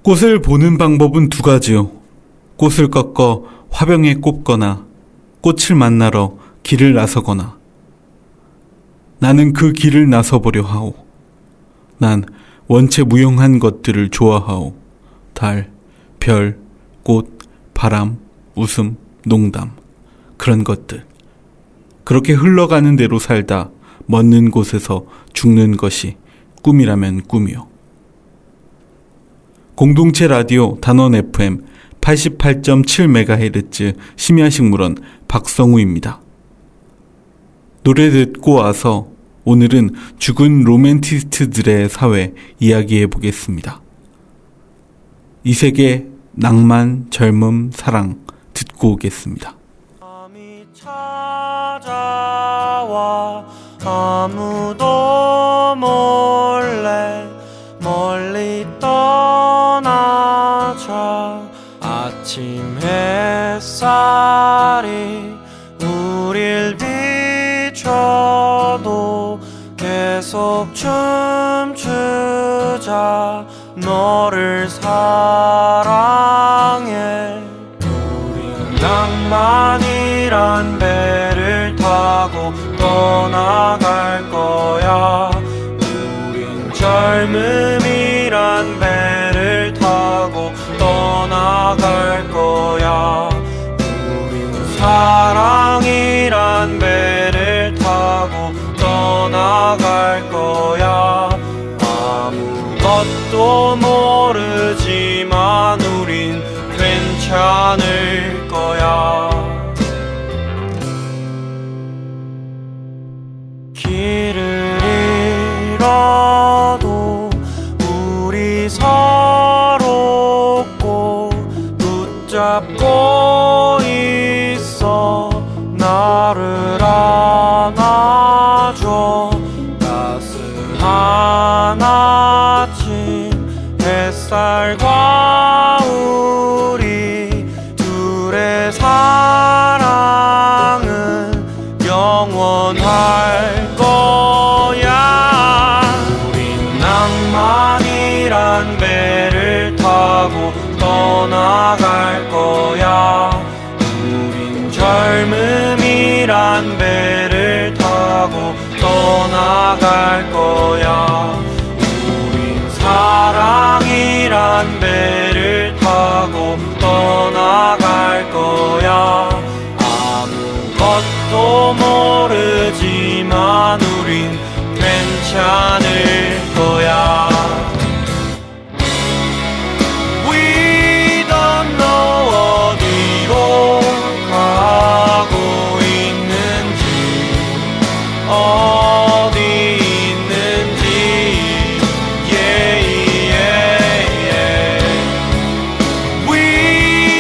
꽃을 보는 방법은 두 가지요. 꽃을 꺾어 화병에 꼽거나 꽃을 만나러 길을 나서거나. 나는 그 길을 나서보려 하오. 난 원체 무용한 것들을 좋아하오. 달, 별, 꽃, 바람, 웃음, 농담, 그런 것들. 그렇게 흘러가는 대로 살다 먼 곳에서 죽는 것이 꿈이라면 꿈이요. 공동체 라디오 단원 FM 88.7MHz 심야식물원 박성우입니다. 노래 듣고 와서 오늘은 죽은 로맨티스트들의 사회 이야기해 보겠습니다. 이 세계 낭만, 젊음, 사랑 듣고 오겠습니다. 밤이 찾아와 아무도 몰래 멀리 떠나자. 아침 햇살이 우릴 비춰도 계속 춤추자. 너를 사랑해. 우린 낭만이란 배를 타고 떠나갈 거야. 우린 젊음이란 배를 타고 떠나갈 거야. 우린 사랑이란 배를 타고 떠나갈 거야. 아무것도 모르지만 우린 괜찮을 거야. 길을 잃어도 우리 서로 꼭 붙잡고 있어. 나를 안아줘. 따스한 아침 햇살과 우리 둘의 사랑은 영원할 거야. 우린 낭만이란 배를 타고 떠나갈 거야. 우린 젊음이란 배를 타고 떠나갈 거야. 우린 사랑이란 배를 타고 떠나갈 거야. 아무것도 모르지만 우린 괜찮을 거야. We don't know 어디로 가고 있는지, 어디 있는지. We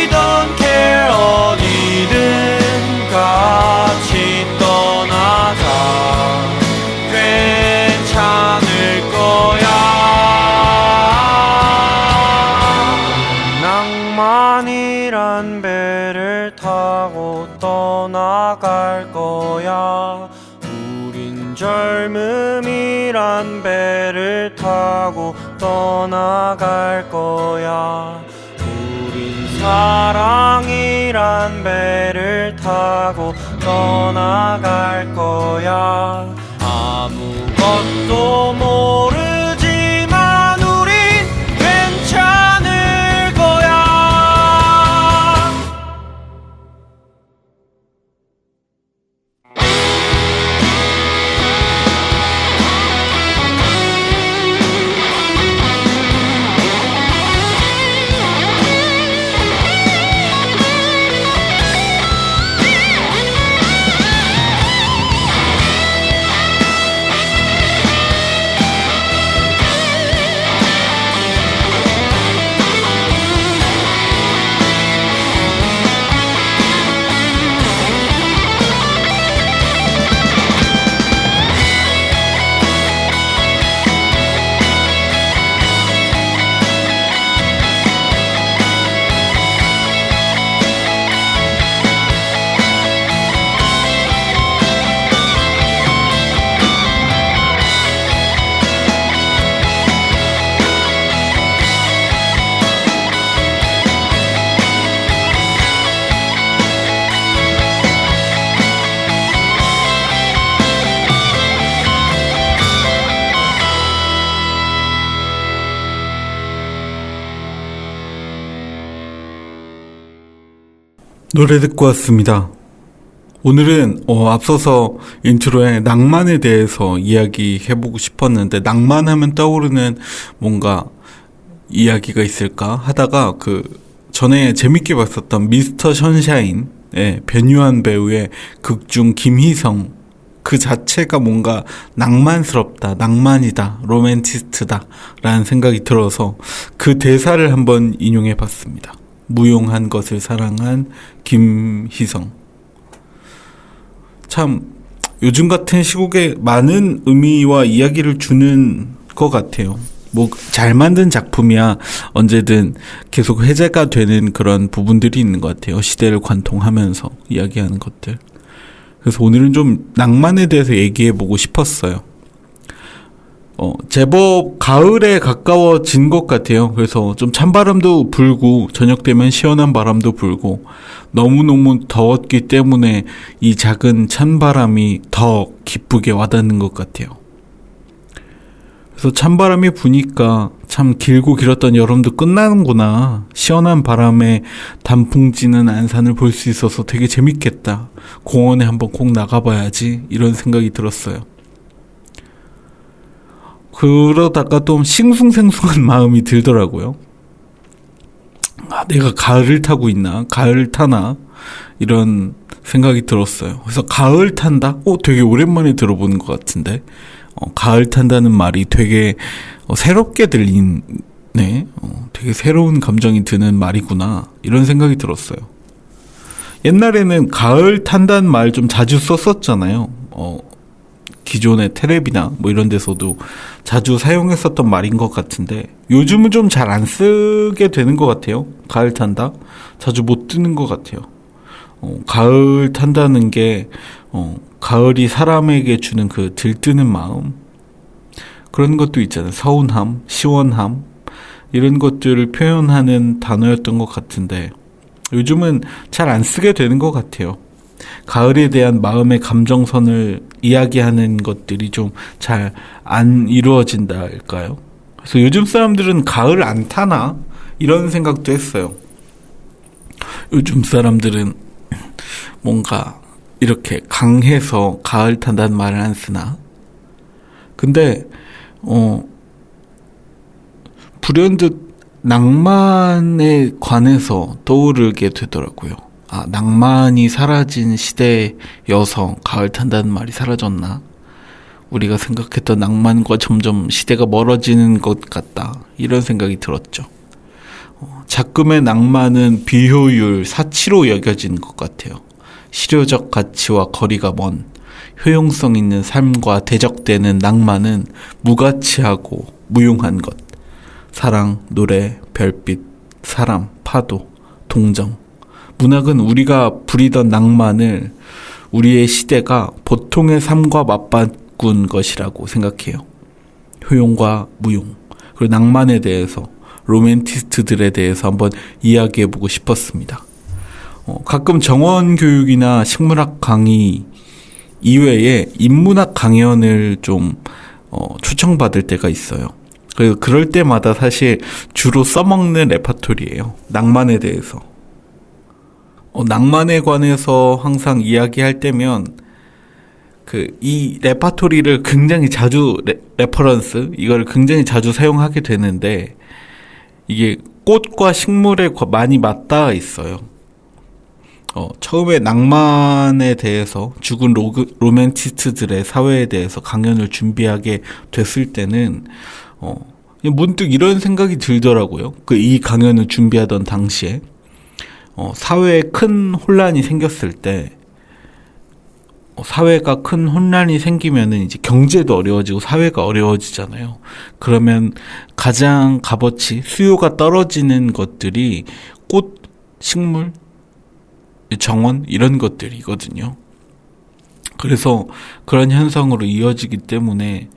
don't care. 어디든 같이 떠나자. 괜찮을 거야. 낭만이란 배를 타고 떠나갈 거야. 우린 젊음이란 배를 타고 떠나갈 거야. 우린 사랑이란 배를 타고 떠나갈 거야. 아무것도 모르지만 우린 괜찮을 거야. 노래 듣고 왔습니다. 오늘은 앞서서 인트로에 낭만에 대해서 이야기해보고 싶었는데, 낭만하면 떠오르는 뭔가 이야기가 있을까 하다가 전에 재밌게 봤었던 미스터 션샤인의 변유한 배우의 극중 김희성, 그 자체가 뭔가 낭만스럽다, 낭만이다, 로맨티스트다 라는 생각이 들어서 그 대사를 한번 인용해 봤습니다. 무용한 것을 사랑한 김희성. 참 요즘 같은 시국에 많은 의미와 이야기를 주는 것 같아요. 뭐 잘 만든 작품이야 언제든 계속 회자가 되는 그런 부분들이 있는 것 같아요. 시대를 관통하면서 이야기하는 것들. 그래서 오늘은 좀 낭만에 대해서 얘기해보고 싶었어요. 제법 가을에 가까워진 것 같아요. 그래서 좀 찬바람도 불고, 저녁 되면 시원한 바람도 불고, 너무너무 더웠기 때문에 이 작은 찬바람이 더 기쁘게 와닿는 것 같아요. 그래서 찬바람이 부니까 참 길고 길었던 여름도 끝나는구나. 시원한 바람에 단풍지는 안산을 볼 수 있어서 되게 재밌겠다. 공원에 한번 꼭 나가봐야지. 이런 생각이 들었어요. 그러다가 또 싱숭생숭한 마음이 들더라고요. 내가 가을을 타고 있나? 가을 타나? 이런 생각이 들었어요. 그래서 가을 탄다? 되게 오랜만에 들어보는 것 같은데. 가을 탄다는 말이 되게 새롭게 들리네. 되게 새로운 감정이 드는 말이구나. 이런 생각이 들었어요. 옛날에는 가을 탄다는 말 좀 자주 썼었잖아요. 기존의 텔레비나 뭐 이런 데서도 자주 사용했었던 말인 것 같은데 요즘은 좀 잘 안 쓰게 되는 것 같아요. 가을 탄다? 자주 못 듣는 것 같아요. 가을 탄다는 게 가을이 사람에게 주는 그 들뜨는 마음, 그런 것도 있잖아요. 서운함, 시원함, 이런 것들을 표현하는 단어였던 것 같은데 요즘은 잘 안 쓰게 되는 것 같아요. 가을에 대한 마음의 감정선을 이야기하는 것들이 좀 잘 안 이루어진다 할까요? 그래서 요즘 사람들은 가을 안 타나? 이런 생각도 했어요. 요즘 사람들은 뭔가 이렇게 강해서 가을 탄다는 말을 안 쓰나? 근데 불현듯 낭만에 관해서 떠오르게 되더라고요. 낭만이 사라진 시대여서 가을 탄다는 말이 사라졌나? 우리가 생각했던 낭만과 점점 시대가 멀어지는 것 같다. 이런 생각이 들었죠. 작금의 낭만은 비효율, 사치로 여겨지는 것 같아요. 실효적 가치와 거리가 먼 효용성 있는 삶과 대적되는 낭만은 무가치하고 무용한 것. 사랑, 노래, 별빛, 사람, 파도, 동정. 문학은 우리가 부리던 낭만을 우리의 시대가 보통의 삶과 맞바꾼 것이라고 생각해요. 효용과 무용, 그리고 낭만에 대해서, 로맨티스트들에 대해서 한번 이야기해보고 싶었습니다. 가끔 정원 교육이나 식문학 강의 이외에 인문학 강연을 좀 초청받을 때가 있어요. 그래서 그럴 때마다 사실 주로 써먹는 레퍼토리예요. 낭만에 대해서. 낭만에 관해서 항상 이야기할 때면 이 레퍼토리를 굉장히 자주 레퍼런스 이걸 굉장히 자주 사용하게 되는데 이게 꽃과 식물에 많이 맞닿아 있어요. 처음에 낭만에 대해서 죽은 로맨티스트들의 사회에 대해서 강연을 준비하게 됐을 때는 문득 이런 생각이 들더라고요. 이 강연을 준비하던 당시에 사회에 큰 혼란이 생겼을 때 사회가 큰 혼란이 생기면은 이제 경제도 어려워지고 사회가 어려워지잖아요. 그러면 가장 값어치 수요가 떨어지는 것들이 꽃, 식물, 정원 이런 것들이거든요. 그래서 그런 현상으로 이어지기 때문에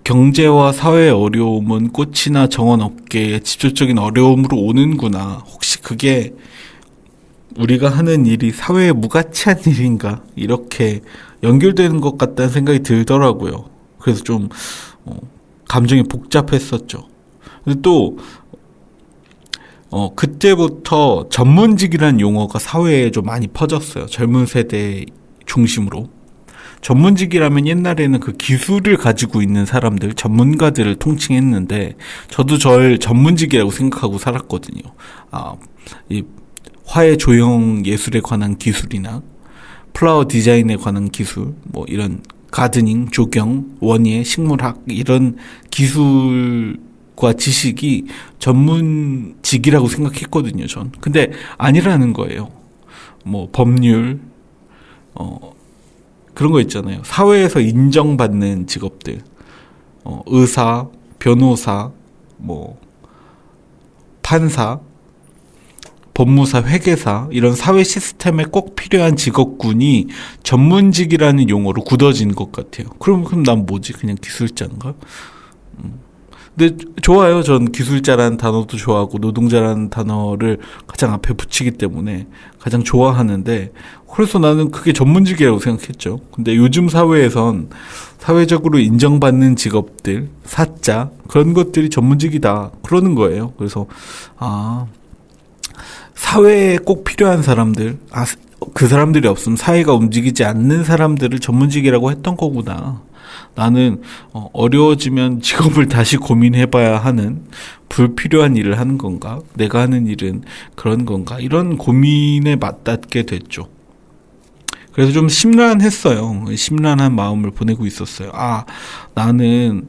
경제와 사회의 어려움은 꽃이나 정원 업계의 직접적인 어려움으로 오는구나. 혹시 그게 우리가 하는 일이 사회에 무가치한 일인가? 이렇게 연결되는 것 같다는 생각이 들더라고요. 그래서 좀 감정이 복잡했었죠. 근데 또 그때부터 전문직이라는 용어가 사회에 좀 많이 퍼졌어요. 젊은 세대 중심으로. 전문직이라면 옛날에는 그 기술을 가지고 있는 사람들, 전문가들을 통칭했는데, 저도 절 전문직이라고 생각하고 살았거든요. 이 화해 조형 예술에 관한 기술이나, 플라워 디자인에 관한 기술, 뭐 이런 가드닝, 조경, 원예, 식물학, 이런 기술과 지식이 전문직이라고 생각했거든요, 전. 근데 아니라는 거예요. 뭐 법률, 그런 거 있잖아요. 사회에서 인정받는 직업들, 의사, 변호사, 뭐 판사, 법무사, 회계사, 이런 사회 시스템에 꼭 필요한 직업군이 전문직이라는 용어로 굳어진 것 같아요. 그럼 난 뭐지? 그냥 기술자인가? 근데 좋아요. 전 기술자라는 단어도 좋아하고 노동자라는 단어를 가장 앞에 붙이기 때문에 가장 좋아하는데, 그래서 나는 그게 전문직이라고 생각했죠. 근데 요즘 사회에선 사회적으로 인정받는 직업들, 사자, 그런 것들이 전문직이다 그러는 거예요. 그래서 사회에 꼭 필요한 사람들, 그 사람들이 없으면 사회가 움직이지 않는 사람들을 전문직이라고 했던 거구나. 나는 어려워지면 직업을 다시 고민해봐야 하는 불필요한 일을 하는 건가? 내가 하는 일은 그런 건가? 이런 고민에 맞닿게 됐죠. 그래서 좀 심란했어요. 심란한 마음을 보내고 있었어요. 나는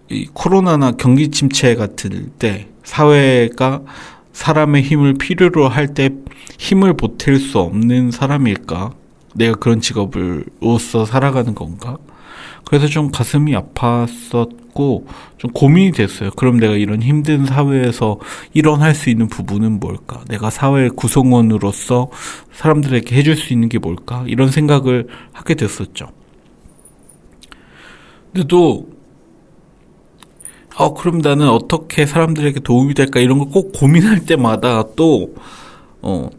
이 코로나나 경기 침체 같은 때 사회가 사람의 힘을 필요로 할 때 힘을 보탤 수 없는 사람일까? 내가 그런 직업으로서 살아가는 건가? 그래서 좀 가슴이 아팠었고 좀 고민이 됐어요. 그럼 내가 이런 힘든 사회에서 일원할 수 있는 부분은 뭘까? 내가 사회 구성원으로서 사람들에게 해줄 수 있는 게 뭘까? 이런 생각을 하게 됐었죠. 근데 또 그럼 나는 어떻게 사람들에게 도움이 될까? 이런 걸 꼭 고민할 때마다 또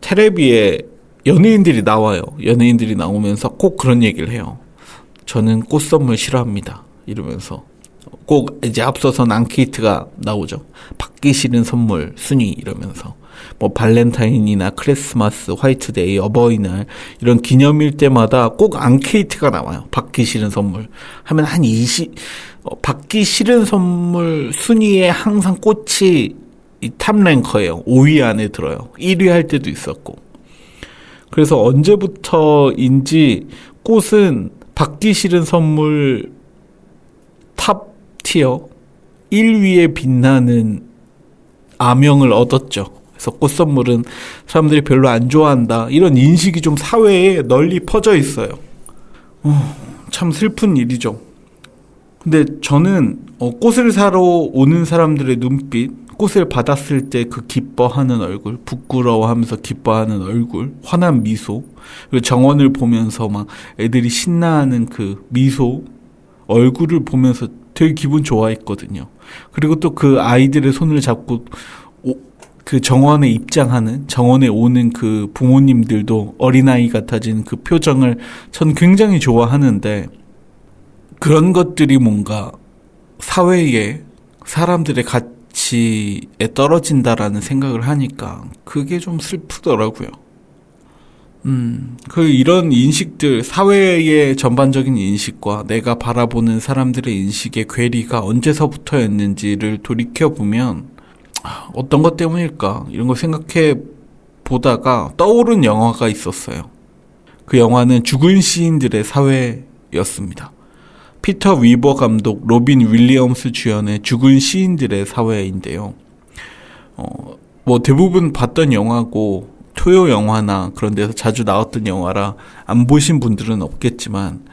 텔레비에 연예인들이 나와요. 연예인들이 나오면서 꼭 그런 얘기를 해요. 저는 꽃 선물 싫어합니다. 이러면서 꼭 이제 앞서선 앙케이트가 나오죠. 받기 싫은 선물 순위 이러면서 뭐 발렌타인이나 크리스마스, 화이트데이, 어버이날 이런 기념일 때마다 꼭 앙케이트가 나와요. 받기 싫은 선물 하면 한 20 받기 싫은 선물 순위에 항상 꽃이 이 탑랭커예요. 5위 안에 들어요. 1위 할 때도 있었고. 그래서 언제부터인지 꽃은 받기 싫은 선물 탑 티어 1위에 빛나는 아명을 얻었죠. 그래서 꽃 선물은 사람들이 별로 안 좋아한다. 이런 인식이 좀 사회에 널리 퍼져 있어요. 참 슬픈 일이죠. 근데 저는 꽃을 사러 오는 사람들의 눈빛, 꽃을 받았을 때 그 기뻐하는 얼굴, 부끄러워하면서 기뻐하는 얼굴, 환한 미소, 그리고 정원을 보면서 막 애들이 신나하는 그 미소, 얼굴을 보면서 되게 기분 좋아했거든요. 그리고 또 그 아이들의 손을 잡고 그 정원에 입장하는, 정원에 오는 그 부모님들도 어린아이 같아지는 그 표정을 전 굉장히 좋아하는데, 그런 것들이 뭔가 사회에 사람들의 가치에 떨어진다라는 생각을 하니까 그게 좀 슬프더라고요. 이런 인식들, 사회의 전반적인 인식과 내가 바라보는 사람들의 인식의 괴리가 언제서부터였는지를 돌이켜보면 어떤 것 때문일까? 이런 거 생각해 보다가 떠오른 영화가 있었어요. 그 영화는 죽은 시인들의 사회였습니다. 피터 위버 감독, 로빈 윌리엄스 주연의 죽은 시인들의 사회인데요. 뭐 대부분 봤던 영화고 토요 영화나 그런 데서 자주 나왔던 영화라 안 보신 분들은 없겠지만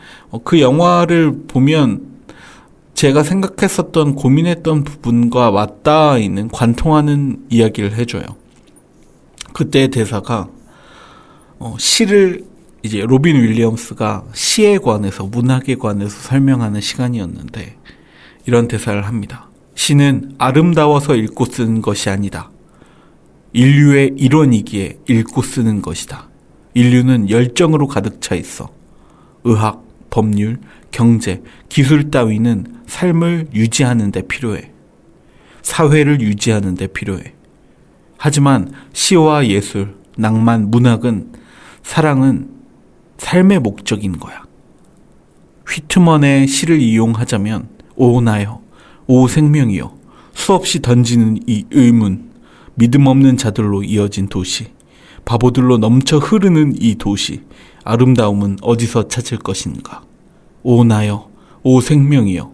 그 영화를 보면 제가 생각했었던 고민했던 부분과 맞닿아 있는 관통하는 이야기를 해줘요. 그때의 대사가 시를 이제 로빈 윌리엄스가 시에 관해서 문학에 관해서 설명하는 시간이었는데 이런 대사를 합니다. 시는 아름다워서 읽고 쓰는 것이 아니다. 인류의 일원이기에 읽고 쓰는 것이다. 인류는 열정으로 가득 차 있어. 의학, 법률, 경제, 기술 따위는 삶을 유지하는 데 필요해. 사회를 유지하는 데 필요해. 하지만 시와 예술, 낭만, 문학은 사랑은 삶의 목적인 거야. 휘트먼의 시를 이용하자면 오 나여, 오 생명이여, 수없이 던지는 이 의문, 믿음 없는 자들로 이어진 도시, 바보들로 넘쳐 흐르는 이 도시, 아름다움은 어디서 찾을 것인가? 오 나여, 오 생명이여,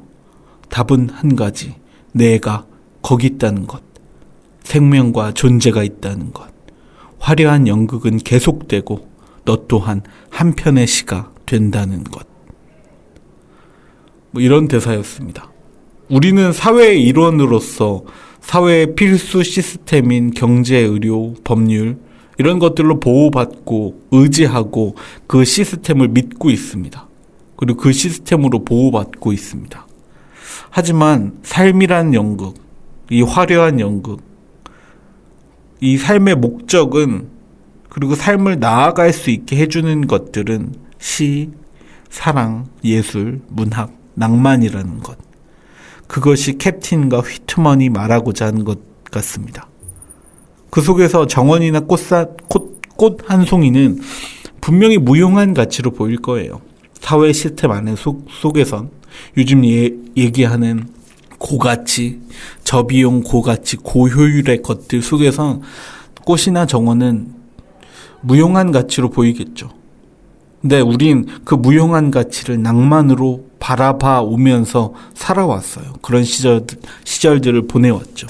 답은 한 가지, 내가 거기 있다는 것, 생명과 존재가 있다는 것. 화려한 연극은 계속되고 너 또한 한 편의 시가 된다는 것. 뭐 이런 대사였습니다. 우리는 사회의 일원으로서 사회의 필수 시스템인 경제, 의료, 법률 이런 것들로 보호받고 의지하고 그 시스템을 믿고 있습니다. 그리고 그 시스템으로 보호받고 있습니다. 하지만 삶이란 연극, 이 화려한 연극, 이 삶의 목적은, 그리고 삶을 나아갈 수 있게 해주는 것들은 시, 사랑, 예술, 문학, 낭만이라는 것. 그것이 캡틴과 휘트먼이 말하고자 하는 것 같습니다. 그 속에서 정원이나 꽃 한 송이는 분명히 무용한 가치로 보일 거예요. 사회 시스템 안에 속에선 요즘 얘기하는 고가치, 저비용 고가치, 고효율의 것들 속에선 꽃이나 정원은 무용한 가치로 보이겠죠. 근데 우린 그 무용한 가치를 낭만으로 바라봐 오면서 살아왔어요. 그런 시절들을 보내왔죠.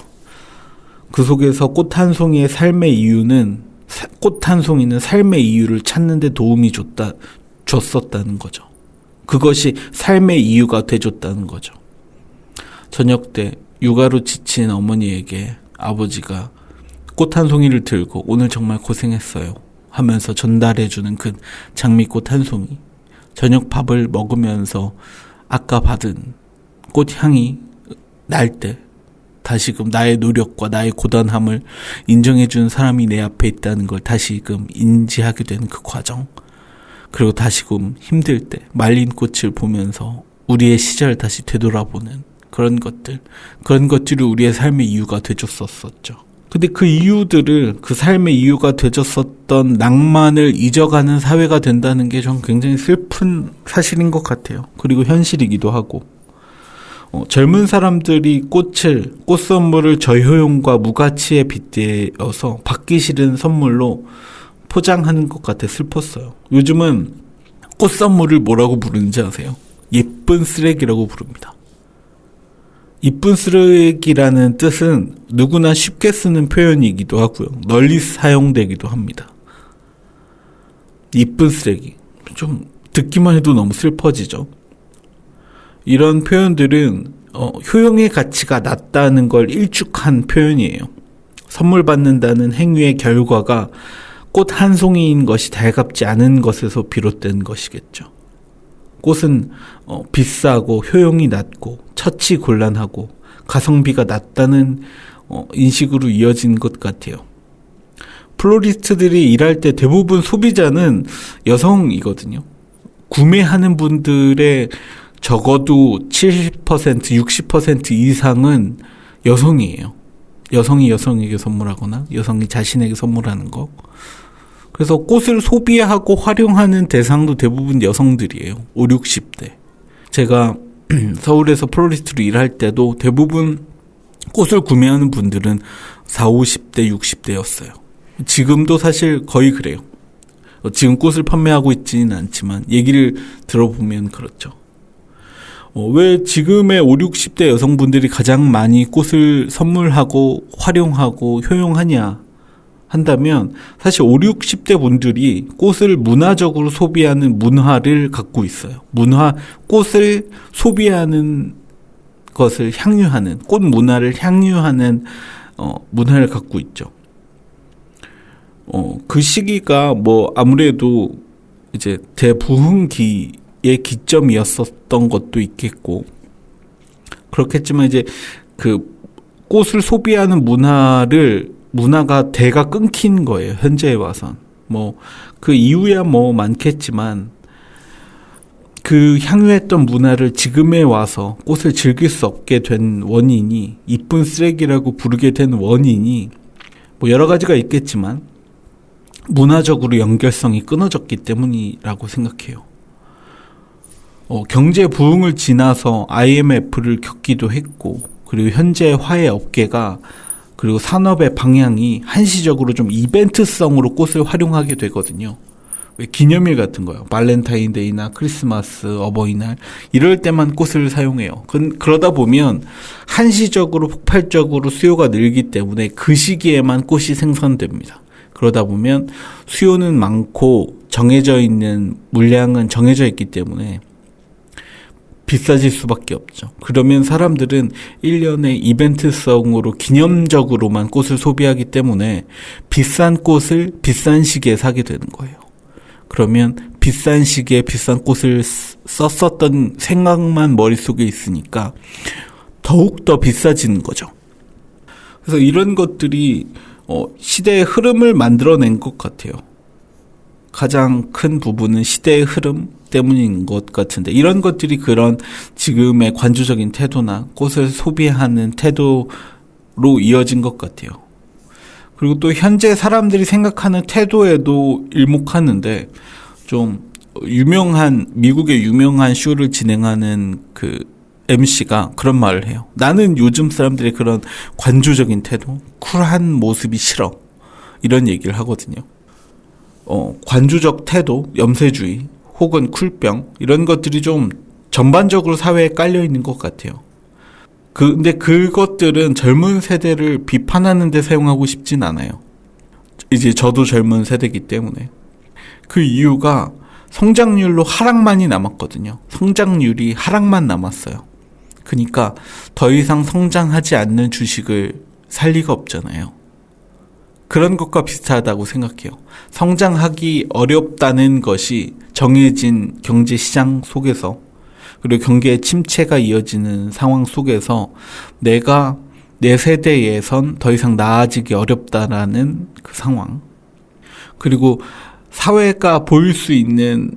그 속에서 꽃 한 송이의 삶의 이유는, 꽃 한 송이는 삶의 이유를 찾는 데 도움이 줬었다는 거죠. 그것이 삶의 이유가 돼줬다는 거죠. 저녁 때 육아로 지친 어머니에게 아버지가 꽃 한 송이를 들고 오늘 정말 고생했어요 하면서 전달해주는 그 장미꽃 한 송이. 저녁 밥을 먹으면서 아까 받은 꽃향이 날 때 다시금 나의 노력과 나의 고단함을 인정해주는 사람이 내 앞에 있다는 걸 다시금 인지하게 되는 그 과정. 그리고 다시금 힘들 때 말린 꽃을 보면서 우리의 시절을 다시 되돌아보는 그런 것들이 우리의 삶의 이유가 되줬었죠. 근데 그 이유들을, 그 삶의 이유가 되줬었던 낭만을 잊어가는 사회가 된다는 게 전 굉장히 슬픈 사실인 것 같아요. 그리고 현실이기도 하고. 젊은 사람들이 꽃 선물을 저효용과 무가치에 빗대어서 받기 싫은 선물로 포장하는 것 같아 슬펐어요. 요즘은 꽃 선물을 뭐라고 부르는지 아세요? 예쁜 쓰레기라고 부릅니다. 이쁜 쓰레기라는 뜻은 누구나 쉽게 쓰는 표현이기도 하고요. 널리 사용되기도 합니다. 이쁜 쓰레기. 좀 듣기만 해도 너무 슬퍼지죠. 이런 표현들은 효용의 가치가 낮다는 걸 일축한 표현이에요. 선물 받는다는 행위의 결과가 꽃 한 송이인 것이 달갑지 않은 것에서 비롯된 것이겠죠. 꽃은 비싸고 효용이 낮고 처치 곤란하고 가성비가 낮다는 인식으로 이어진 것 같아요. 플로리스트들이 일할 때 대부분 소비자는 여성이거든요. 구매하는 분들의 적어도 70%, 60% 이상은 여성이에요. 여성이 여성에게 선물하거나 여성이 자신에게 선물하는 거. 그래서 꽃을 소비하고 활용하는 대상도 대부분 여성들이에요. 5, 60대. 제가 서울에서 플로리스트로 일할 때도 대부분 꽃을 구매하는 분들은 4, 50대, 60대였어요. 지금도 사실 거의 그래요. 지금 꽃을 판매하고 있지는 않지만 얘기를 들어보면 그렇죠. 왜 지금의 5, 60대 여성분들이 가장 많이 꽃을 선물하고 활용하고 효용하냐 한다면 사실 5, 60대 분들이 꽃을 문화적으로 소비하는 문화를 갖고 있어요. 꽃을 소비하는 것을 향유하는, 꽃 문화를 향유하는 문화를 갖고 있죠. 그 시기가 아무래도 이제 대부흥기의 기점이었었던 것도 있겠고, 그렇겠지만 이제 그 꽃을 소비하는 문화가 대가 끊긴 거예요. 현재에 와선. 그 이유야 많겠지만, 그 향유했던 문화를 지금에 와서 꽃을 즐길 수 없게 된 원인이, 이쁜 쓰레기라고 부르게 된 원인이 뭐 여러 가지가 있겠지만 문화적으로 연결성이 끊어졌기 때문이라고 생각해요. 경제 부흥을 지나서 IMF를 겪기도 했고, 그리고 현재 화훼 업계가 그리고 산업의 방향이 한시적으로 좀 이벤트성으로 꽃을 활용하게 되거든요. 왜 기념일 같은 거요. 발렌타인데이나 크리스마스, 어버이날 이럴 때만 꽃을 사용해요. 그러다 보면 한시적으로 폭발적으로 수요가 늘기 때문에 그 시기에만 꽃이 생산됩니다. 그러다 보면 수요는 많고 정해져 있는 물량은 정해져 있기 때문에 비싸질 수밖에 없죠. 그러면 사람들은 1년에 이벤트성으로 기념적으로만 꽃을 소비하기 때문에 비싼 꽃을 비싼 시기에 사게 되는 거예요. 그러면 비싼 시기에 비싼 꽃을 썼었던 생각만 머릿속에 있으니까 더욱더 비싸지는 거죠. 그래서 이런 것들이 시대의 흐름을 만들어낸 것 같아요. 가장 큰 부분은 시대의 흐름 때문인 것 같은데, 이런 것들이 그런 지금의 관조적인 태도나 꽃을 소비하는 태도로 이어진 것 같아요. 그리고 또 현재 사람들이 생각하는 태도에도 일목하는데, 좀 미국의 유명한 쇼를 진행하는 그 MC가 그런 말을 해요. 나는 요즘 사람들의 그런 관조적인 태도, 쿨한 모습이 싫어. 이런 얘기를 하거든요. 관조적 태도, 염세주의, 혹은 쿨병, 이런 것들이 좀 전반적으로 사회에 깔려 있는 것 같아요. 근데 그것들은 젊은 세대를 비판하는 데 사용하고 싶진 않아요. 이제 저도 젊은 세대이기 때문에. 그 이유가 성장률로 하락만이 남았거든요. 성장률이 하락만 남았어요. 그러니까 더 이상 성장하지 않는 주식을 살 리가 없잖아요. 그런 것과 비슷하다고 생각해요. 성장하기 어렵다는 것이 정해진 경제시장 속에서, 그리고 경기의 침체가 이어지는 상황 속에서 내가 내 세대에선 더 이상 나아지기 어렵다라는 그 상황, 그리고 사회가 보일 수 있는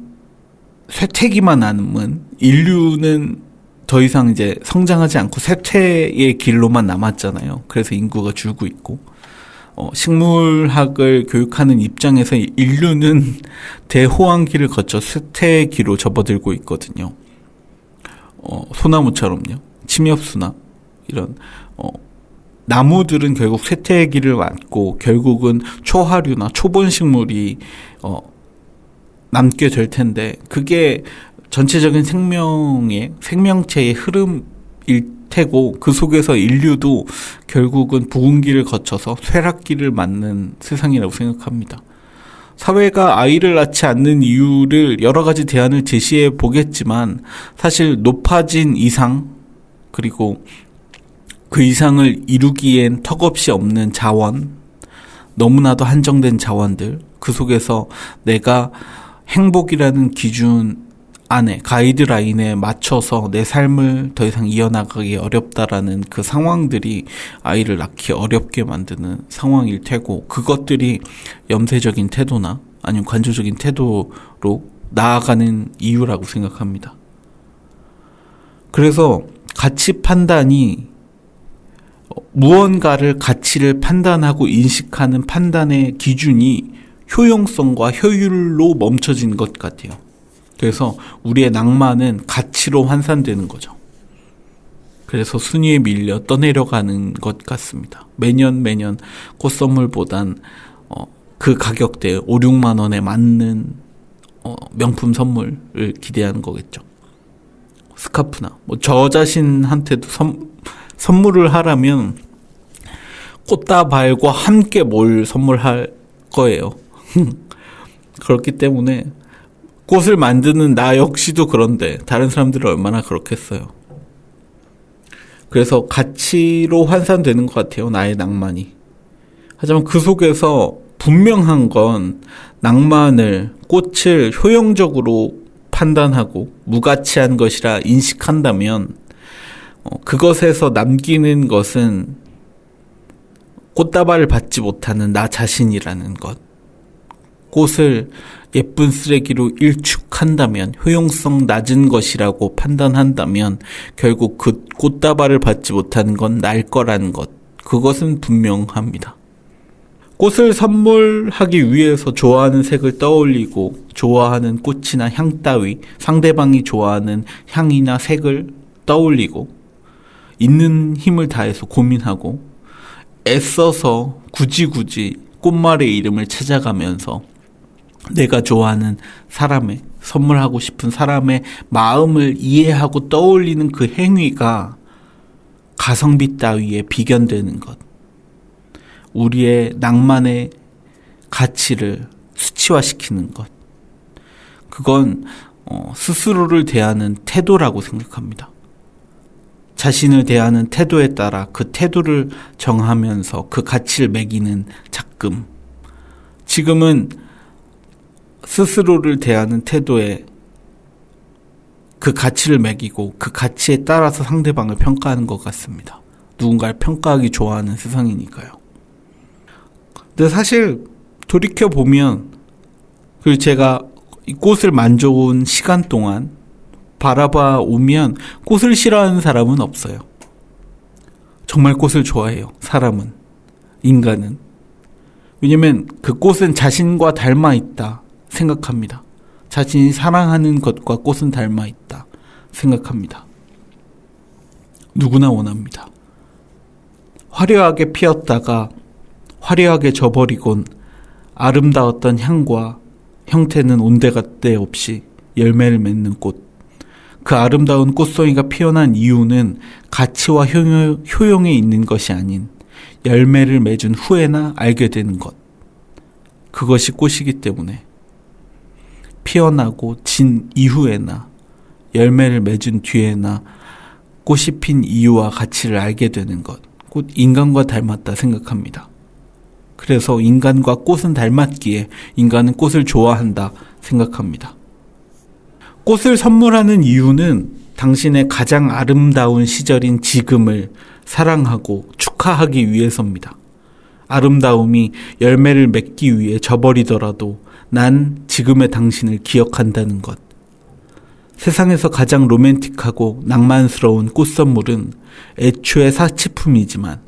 쇠퇴기만 남은 인류는 더 이상 이제 성장하지 않고 쇠퇴의 길로만 남았잖아요. 그래서 인구가 줄고 있고, 식물학을 교육하는 입장에서 인류는 대호황기를 거쳐 쇠퇴의 길로 접어들고 있거든요. 소나무처럼요. 침엽수나 이런 나무들은 결국 쇠퇴의 길을 맞고 결국은 초하류나 초본식물이 남게 될 텐데, 그게 전체적인 생명체의 흐름일 테고, 그 속에서 인류도 결국은 부흥기를 거쳐서 쇠락기를 맞는 세상이라고 생각합니다. 사회가 아이를 낳지 않는 이유를 여러 가지 대안을 제시해 보겠지만, 사실 높아진 이상, 그리고 그 이상을 이루기엔 턱없이 없는 자원, 너무나도 한정된 자원들, 그 속에서 내가 행복이라는 기준 안에, 가이드라인에 맞춰서 내 삶을 더 이상 이어나가기 어렵다라는 그 상황들이 아이를 낳기 어렵게 만드는 상황일 테고, 그것들이 염세적인 태도나 아니면 관조적인 태도로 나아가는 이유라고 생각합니다. 그래서 가치 판단이 무언가를 가치를 판단하고 인식하는 판단의 기준이 효용성과 효율로 멈춰진 것 같아요. 그래서 우리의 낭만은 가치로 환산되는 거죠. 그래서 순위에 밀려 떠내려가는 것 같습니다. 매년 꽃선물보단 그 가격대에 5, 6만 원에 맞는 명품 선물을 기대하는 거겠죠. 스카프나 저 자신한테도 선물을 하라면 꽃다발과 함께 뭘 선물할 거예요. 그렇기 때문에 꽃을 만드는 나 역시도 그런데 다른 사람들은 얼마나 그렇겠어요. 그래서 가치로 환산되는 것 같아요, 나의 낭만이. 하지만 그 속에서 분명한 건 낭만을, 꽃을 효용적으로 판단하고 무가치한 것이라 인식한다면 그것에서 남기는 것은 꽃다발을 받지 못하는 나 자신이라는 것. 꽃을 예쁜 쓰레기로 일축한다면, 효용성 낮은 것이라고 판단한다면 결국 그 꽃다발을 받지 못하는 건 날 거라는 것. 그것은 분명합니다. 꽃을 선물하기 위해서 좋아하는 색을 떠올리고 좋아하는 꽃이나 향 따위, 상대방이 좋아하는 향이나 색을 떠올리고 있는 힘을 다해서 고민하고 애써서 굳이 꽃말의 이름을 찾아가면서 내가 좋아하는 사람의, 선물하고 싶은 사람의 마음을 이해하고 떠올리는 그 행위가 가성비 따위에 비견되는 것. 우리의 낭만의 가치를 수치화시키는 것. 그건 스스로를 대하는 태도라고 생각합니다. 자신을 대하는 태도에 따라 그 태도를 정하면서 그 가치를 매기는 작금. 지금은 스스로를 대하는 태도에 그 가치를 매기고 그 가치에 따라서 상대방을 평가하는 것 같습니다. 누군가를 평가하기 좋아하는 세상이니까요. 근데 사실 돌이켜보면 그리고 제가 이 꽃을 만져온 시간 동안 바라봐 오면 꽃을 싫어하는 사람은 없어요. 정말 꽃을 좋아해요. 사람은. 인간은. 왜냐면 그 꽃은 자신과 닮아 있다 생각합니다. 자신이 사랑하는 것과 꽃은 닮아 있다 생각합니다. 누구나 원합니다. 화려하게 피었다가 화려하게 져버리곤 아름다웠던 향과 형태는 온데간데 없이 열매를 맺는 꽃. 그 아름다운 꽃송이가 피어난 이유는 가치와 효용에 있는 것이 아닌 열매를 맺은 후에나 알게 되는 것. 그것이 꽃이기 때문에 피어나고 진 이후에나 열매를 맺은 뒤에나 꽃이 핀 이유와 가치를 알게 되는 것. 곧 인간과 닮았다 생각합니다. 그래서 인간과 꽃은 닮았기에 인간은 꽃을 좋아한다 생각합니다. 꽃을 선물하는 이유는 당신의 가장 아름다운 시절인 지금을 사랑하고 축하하기 위해서입니다. 아름다움이 열매를 맺기 위해 져버리더라도 난 지금의 당신을 기억한다는 것. 세상에서 가장 로맨틱하고 낭만스러운 꽃 선물은 애초에 사치품이지만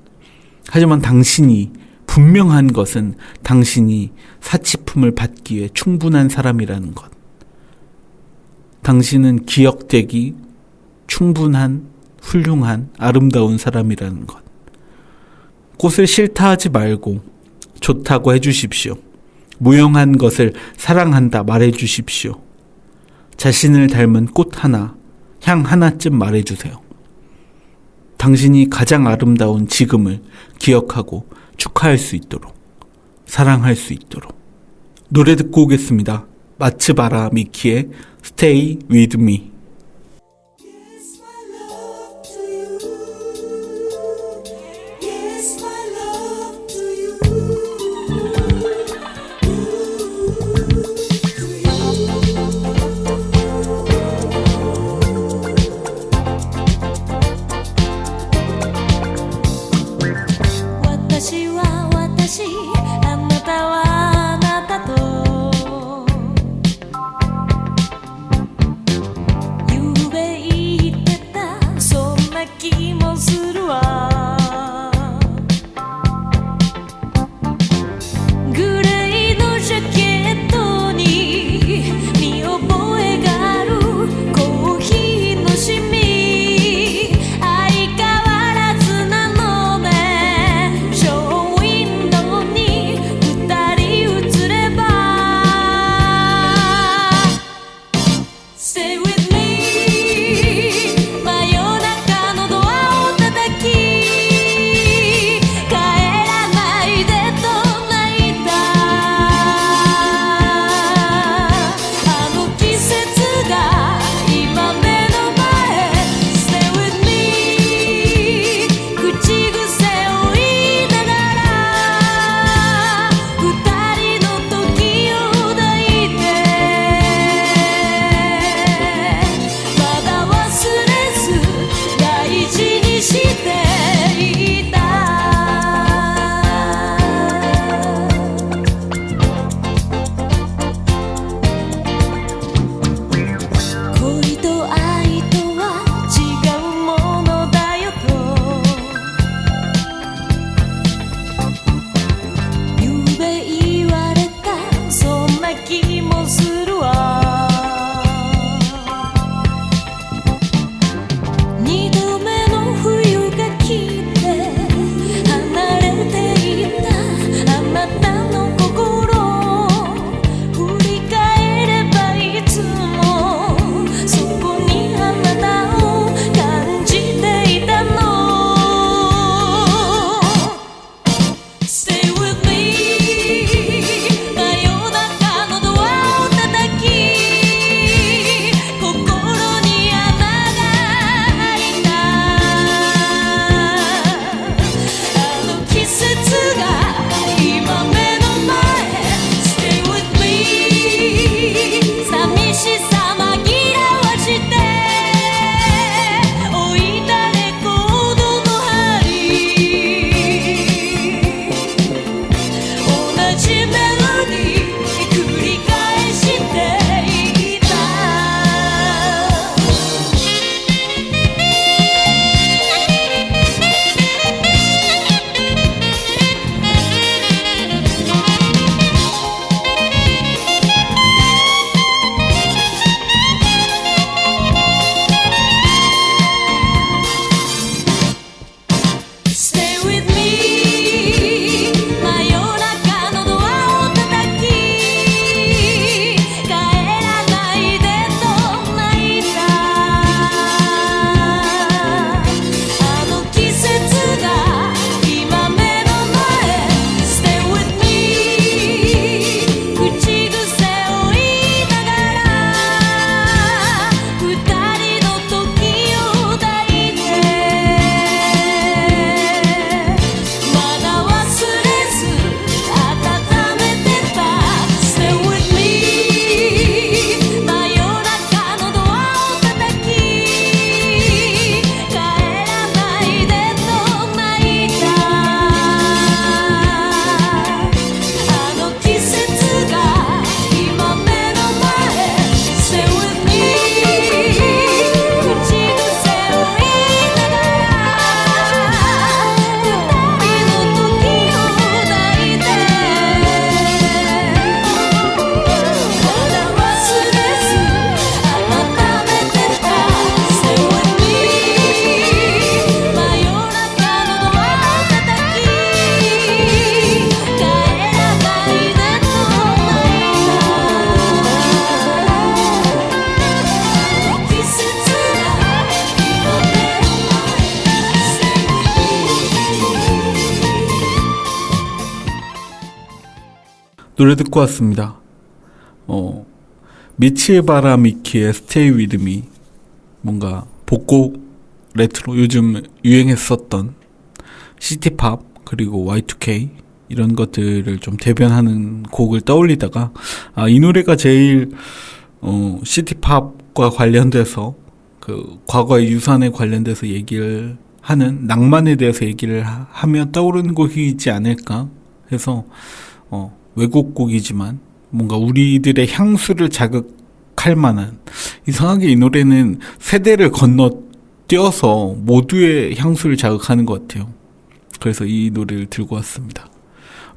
하지만 당신이 분명한 것은 당신이 사치품을 받기 위해 충분한 사람이라는 것. 당신은 기억되기 충분한 훌륭한 아름다운 사람이라는 것. 꽃을 싫다 하지 말고 좋다고 해주십시오. 무용한 것을 사랑한다 말해주십시오. 자신을 닮은 꽃 하나, 향 하나쯤 말해주세요. 당신이 가장 아름다운 지금을 기억하고 축하할 수 있도록, 사랑할 수 있도록. 노래 듣고 오겠습니다. 마츠바라 미키의 Stay With Me. Yes, my love to you. Yes, my love to you. Watashi wa watashi, あなたはあなたとゆうべ言ってたそんな気もするわ 노래 듣고 왔습니다. 미치에 바라 미키의 Stay With Me. 뭔가 복고 레트로 요즘 유행했었던 시티팝 그리고 Y2K 이런 것들을 좀 대변하는 곡을 떠올리다가 이 노래가 제일 시티팝과 관련돼서 그 과거의 유산에 관련돼서 얘기를 하는 낭만에 대해서 얘기를 하면 떠오르는 곡이지 않을까 해서 외국 곡이지만 뭔가 우리들의 향수를 자극할 만한, 이상하게 이 노래는 세대를 건너뛰어서 모두의 향수를 자극하는 것 같아요. 그래서 이 노래를 들고 왔습니다.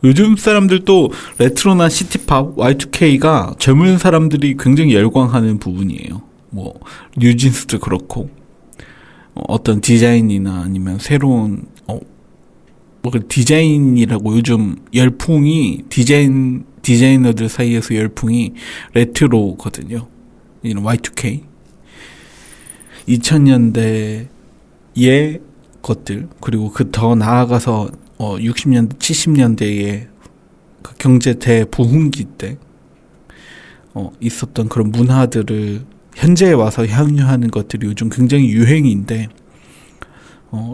요즘 사람들도 레트로나 시티팝, Y2K가 젊은 사람들이 굉장히 열광하는 부분이에요. 뭐 뉴진스도 그렇고 어떤 디자인이나 아니면 새로운 디자인이라고 요즘 열풍이 디자이너들 사이에서 열풍이 레트로거든요. 이런 Y2K 2000년대의 것들, 그리고 그 더 나아가서 60년대 70년대의 그 경제 대부흥기 때 있었던 그런 문화들을 현재에 와서 향유하는 것들이 요즘 굉장히 유행인데,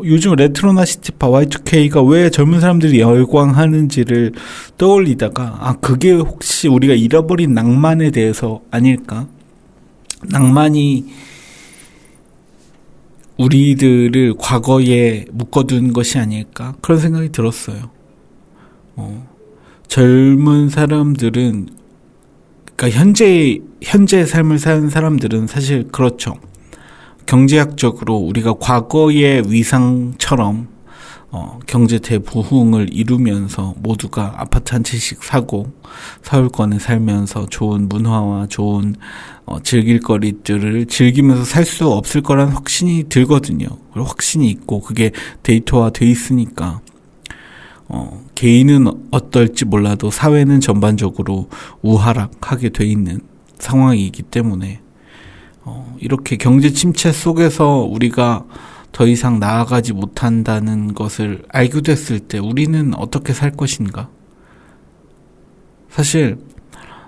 요즘 레트로나 시티팝 Y2K가 왜 젊은 사람들이 열광하는지를 떠올리다가 그게 혹시 우리가 잃어버린 낭만에 대해서 아닐까? 낭만이 우리들을 과거에 묶어둔 것이 아닐까? 그런 생각이 들었어요. 젊은 사람들은, 그러니까 현재의 삶을 사는 사람들은 사실 그렇죠. 경제학적으로 우리가 과거의 위상처럼 경제 대부흥을 이루면서 모두가 아파트 한 채씩 사고 서울권에 살면서 좋은 문화와 좋은 즐길 거리들을 즐기면서 살 수 없을 거라는 확신이 들거든요. 그리고 확신이 있고 그게 데이터화 돼 있으니까 개인은 어떨지 몰라도 사회는 전반적으로 우하락하게 돼 있는 상황이기 때문에 이렇게 경제 침체 속에서 우리가 더 이상 나아가지 못한다는 것을 알게 됐을 때 우리는 어떻게 살 것인가? 사실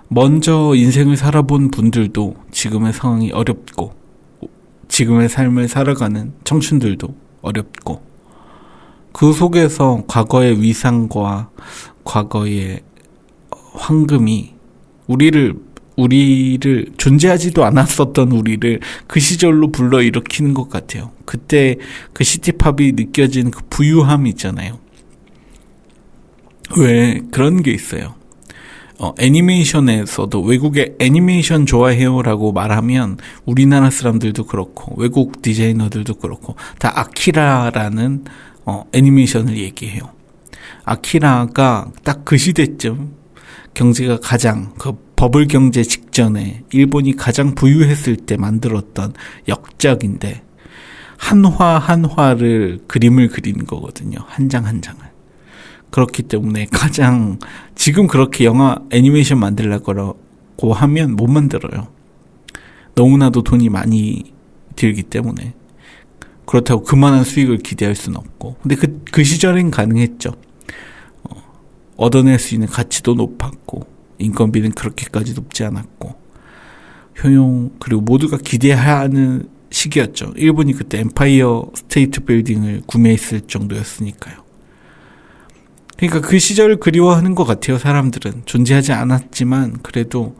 먼저 인생을 살아본 분들도 지금의 상황이 어렵고, 지금의 삶을 살아가는 청춘들도 어렵고, 그 속에서 과거의 위상과 과거의 황금이 우리를 존재하지도 않았었던 우리를 그 시절로 불러일으키는 것 같아요. 그때 그 시티팝이 느껴진 그 부유함이 있잖아요. 왜 그런 게 있어요. 애니메이션에서도 외국의 애니메이션 좋아해요라고 말하면 우리나라 사람들도 그렇고 외국 디자이너들도 그렇고 다 아키라라는 애니메이션을 얘기해요. 아키라가 딱 그 시대쯤 경제가 가장 버블 경제 직전에 일본이 가장 부유했을 때 만들었던 역작인데, 한화를 그림을 그리는 거거든요. 한 장 한 장을. 그렇기 때문에 가장 지금 그렇게 영화 애니메이션 만들려고 하면 못 만들어요. 너무나도 돈이 많이 들기 때문에. 그렇다고 그만한 수익을 기대할 수는 없고. 근데 그 시절엔 가능했죠. 얻어낼 수 있는 가치도 높았고 인건비는 그렇게까지 높지 않았고 효용, 그리고 모두가 기대하는 시기였죠. 일본이 그때 엠파이어 스테이트 빌딩을 구매했을 정도였으니까요. 그러니까 그 시절을 그리워하는 것 같아요. 사람들은 존재하지 않았지만 그래도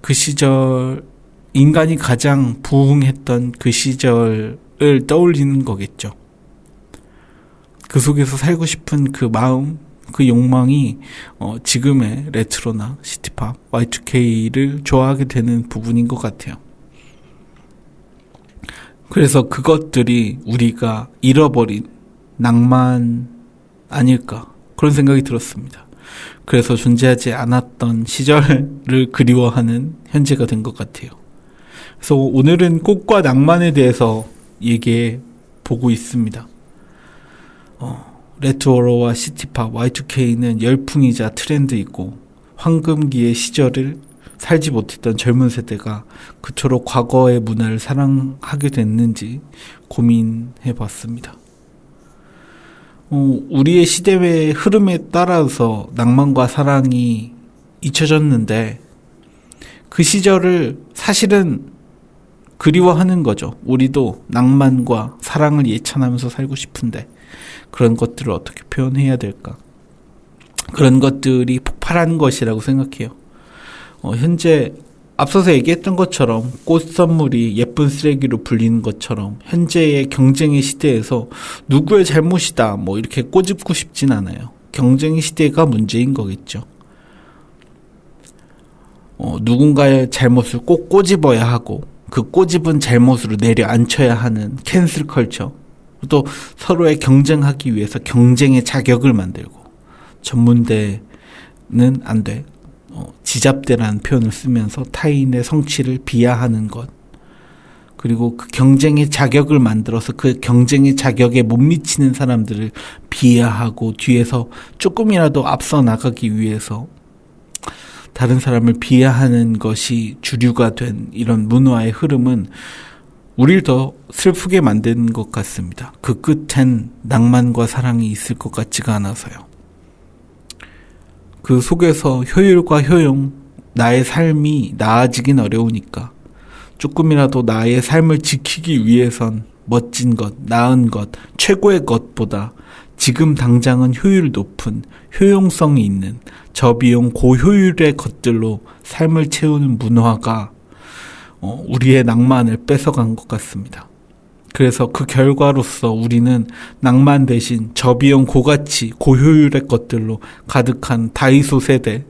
그 시절, 인간이 가장 부흥했던 그 시절을 떠올리는 거겠죠. 그 속에서 살고 싶은 그 마음, 그 욕망이 지금의 레트로나 시티팝, Y2K를 좋아하게 되는 부분인 것 같아요. 그래서 그것들이 우리가 잃어버린 낭만 아닐까, 그런 생각이 들었습니다. 그래서 존재하지 않았던 시절을 그리워하는 현재가 된 것 같아요. 그래서 오늘은 꽃과 낭만에 대해서 얘기해 보고 있습니다. 레트로와 시티팝, Y2K는 열풍이자 트렌드이고 황금기의 시절을 살지 못했던 젊은 세대가 그토록 과거의 문화를 사랑하게 됐는지 고민해 봤습니다. 우리의 시대의 흐름에 따라서 낭만과 사랑이 잊혀졌는데 그 시절을 사실은 그리워하는 거죠. 우리도 낭만과 사랑을 예찬하면서 살고 싶은데 그런 것들을 어떻게 표현해야 될까? 그런 것들이 폭발하는 것이라고 생각해요. 현재 앞서서 얘기했던 것처럼 꽃 선물이 예쁜 쓰레기로 불리는 것처럼 현재의 경쟁의 시대에서 누구의 잘못이다 뭐 이렇게 꼬집고 싶진 않아요. 경쟁의 시대가 문제인 거겠죠. 누군가의 잘못을 꼭 꼬집어야 하고 그 꼬집은 잘못으로 내려앉혀야 하는 캔슬 컬처, 또 서로의 경쟁하기 위해서 경쟁의 자격을 만들고, 전문대는 안 돼. 지잡대라는 표현을 쓰면서 타인의 성취를 비하하는 것, 그리고 그 경쟁의 자격을 만들어서 그 경쟁의 자격에 못 미치는 사람들을 비하하고 뒤에서 조금이라도 앞서 나가기 위해서 다른 사람을 비하하는 것이 주류가 된 이런 문화의 흐름은 우리를 더 슬프게 만드는 것 같습니다. 그 끝엔 낭만과 사랑이 있을 것 같지가 않아서요. 그 속에서 효율과 효용, 나의 삶이 나아지긴 어려우니까 조금이라도 나의 삶을 지키기 위해선 멋진 것, 나은 것, 최고의 것보다 지금 당장은 효율 높은, 효용성이 있는 저비용 고효율의 것들로 삶을 채우는 문화가 우리의 낭만을 뺏어간 것 같습니다. 그래서 그 결과로서 우리는 낭만 대신 저비용 고가치, 고효율의 것들로 가득한 다이소 세대,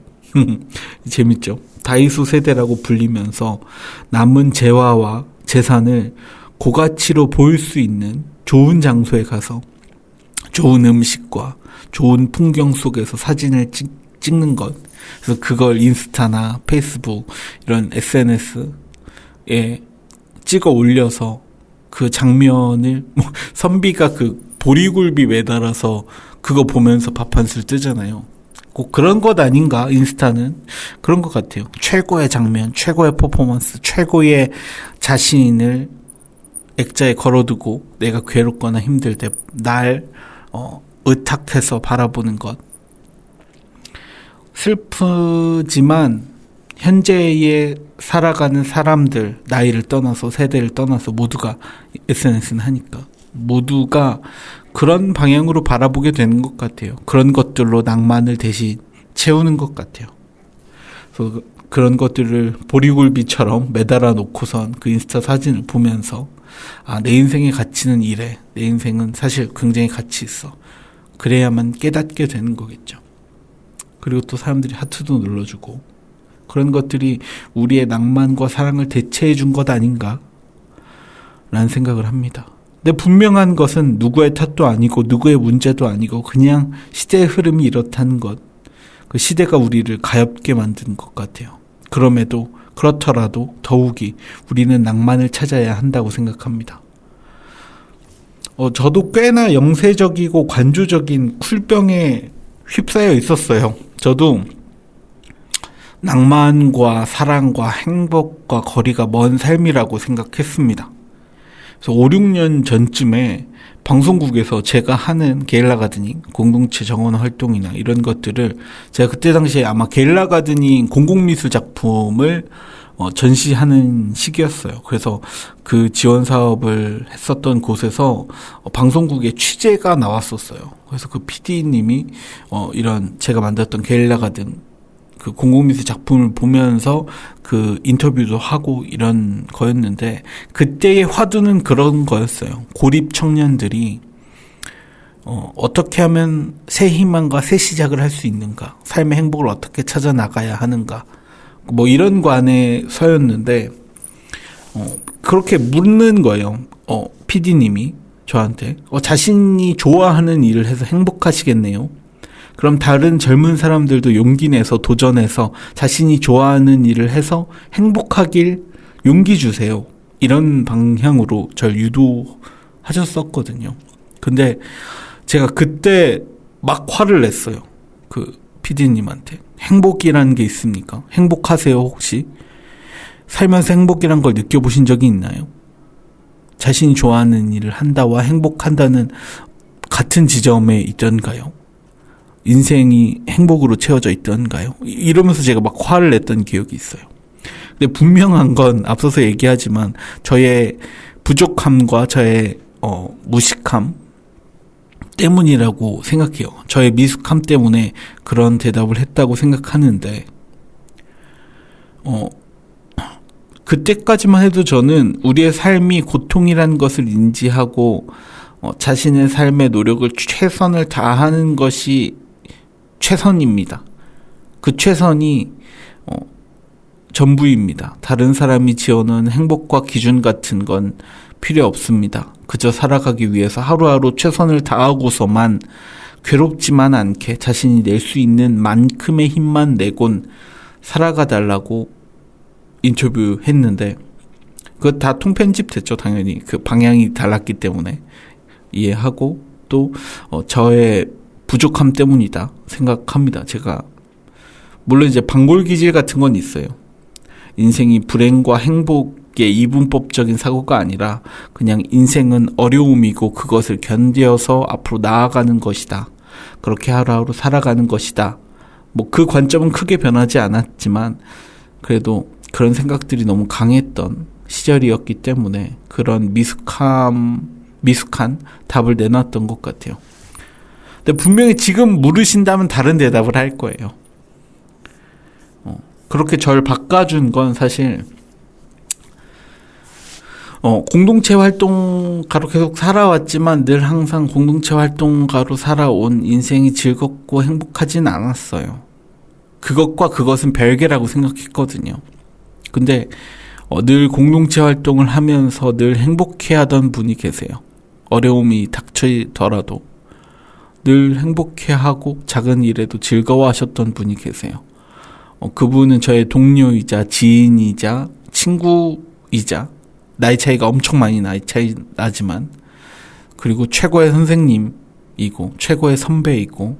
재밌죠? 다이소 세대라고 불리면서 남은 재화와 재산을 고가치로 보일 수 있는 좋은 장소에 가서 좋은 음식과 좋은 풍경 속에서 사진을 찍는 것. 그래서 그걸 인스타나 페이스북 이런 SNS에 찍어 올려서 그 장면을 선비가 그 보리굴비 매달아서 그거 보면서 밥 한 술 뜨잖아요. 꼭 그런 것 아닌가? 인스타는 그런 것 같아요. 최고의 장면, 최고의 퍼포먼스, 최고의 자신을 액자에 걸어두고 내가 괴롭거나 힘들 때 날 의탁해서 바라보는 것. 슬프지만 현재에 살아가는 사람들, 나이를 떠나서 세대를 떠나서 모두가 SNS는 하니까 모두가 그런 방향으로 바라보게 되는 것 같아요. 그런 것들로 낭만을 대신 채우는 것 같아요. 그래서 그런 것들을 보리굴비처럼 매달아 놓고선 그 인스타 사진을 보면서 내 인생의 가치는 이래. 내 인생은 사실 굉장히 가치 있어. 그래야만 깨닫게 되는 거겠죠. 그리고 또 사람들이 하트도 눌러주고 그런 것들이 우리의 낭만과 사랑을 대체해 준 것 아닌가 라는 생각을 합니다. 근데 분명한 것은 누구의 탓도 아니고 누구의 문제도 아니고 그냥 시대의 흐름이 이렇다는 것. 그 시대가 우리를 가엾게 만든 것 같아요. 그렇더라도 더욱이 우리는 낭만을 찾아야 한다고 생각합니다. 저도 꽤나 영세적이고 관조적인 쿨병에 휩싸여 있었어요. 저도 낭만과 사랑과 행복과 거리가 먼 삶이라고 생각했습니다. 그래서 5, 6년 전쯤에 방송국에서 제가 하는 게릴라 가드닝, 공동체 정원 활동이나 이런 것들을 제가 그때 당시에 아마 게릴라 가드닝 공공미술 작품을 전시하는 시기였어요. 그래서 그 지원 사업을 했었던 곳에서 방송국에 취재가 나왔었어요. 그래서 그 PD님이 이런 제가 만들었던 게릴라 가든 그 공공미술 작품을 보면서 그 인터뷰도 하고 이런 거였는데 그때의 화두는 그런 거였어요. 고립 청년들이 어떻게 하면 새 희망과 새 시작을 할 수 있는가, 삶의 행복을 어떻게 찾아 나가야 하는가, 뭐 이런 관에 서였는데 그렇게 묻는 거예요. PD님이 저한테 자신이 좋아하는 일을 해서 행복하시겠네요. 그럼 다른 젊은 사람들도 용기 내서 도전해서 자신이 좋아하는 일을 해서 행복하길 용기 주세요. 이런 방향으로 절 유도하셨었거든요. 근데 제가 그때 막 화를 냈어요. 그 PD님한테. 행복이라는 게 있습니까? 행복하세요, 혹시? 살면서 행복이란 걸 느껴보신 적이 있나요? 자신이 좋아하는 일을 한다와 행복한다는 같은 지점에 있던가요? 인생이 행복으로 채워져 있던가요? 이러면서 제가 막 화를 냈던 기억이 있어요. 근데 분명한 건 앞서서 얘기하지만 저의 부족함과 저의 무식함 때문이라고 생각해요. 저의 미숙함 때문에 그런 대답을 했다고 생각하는데 그때까지만 해도 저는 우리의 삶이 고통이라는 것을 인지하고 자신의 삶의 노력을 최선을 다하는 것이 최선입니다. 그 최선이 전부입니다. 다른 사람이 지어놓은 행복과 기준 같은 건 필요 없습니다. 그저 살아가기 위해서 하루하루 최선을 다하고서만 괴롭지만 않게 자신이 낼 수 있는 만큼의 힘만 내곤 살아가 달라고 인터뷰했는데 그거 다 통편집 됐죠. 당연히 그 방향이 달랐기 때문에 이해하고 또 저의 부족함 때문이다 생각합니다. 제가 물론 이제 방골기질 같은 건 있어요. 인생이 불행과 행복의 이분법적인 사고가 아니라 그냥 인생은 어려움이고 그것을 견뎌서 앞으로 나아가는 것이다. 그렇게 하루하루 살아가는 것이다. 뭐 그 관점은 크게 변하지 않았지만 그래도 그런 생각들이 너무 강했던 시절이었기 때문에 그런 미숙한 답을 내놨던 것 같아요. 근데 분명히 지금 물으신다면 다른 대답을 할 거예요. 그렇게 절 바꿔준 건 사실 공동체 활동가로 계속 살아왔지만 늘 항상 공동체 활동가로 살아온 인생이 즐겁고 행복하진 않았어요. 그것과 그것은 별개라고 생각했거든요. 근데 늘 공동체 활동을 하면서 늘 행복해하던 분이 계세요. 어려움이 닥치더라도 늘 행복해하고 작은 일에도 즐거워하셨던 분이 계세요. 그분은 저의 동료이자 지인이자 친구이자 나이 차이가 엄청 많이 나지만 그리고 최고의 선생님이고 최고의 선배이고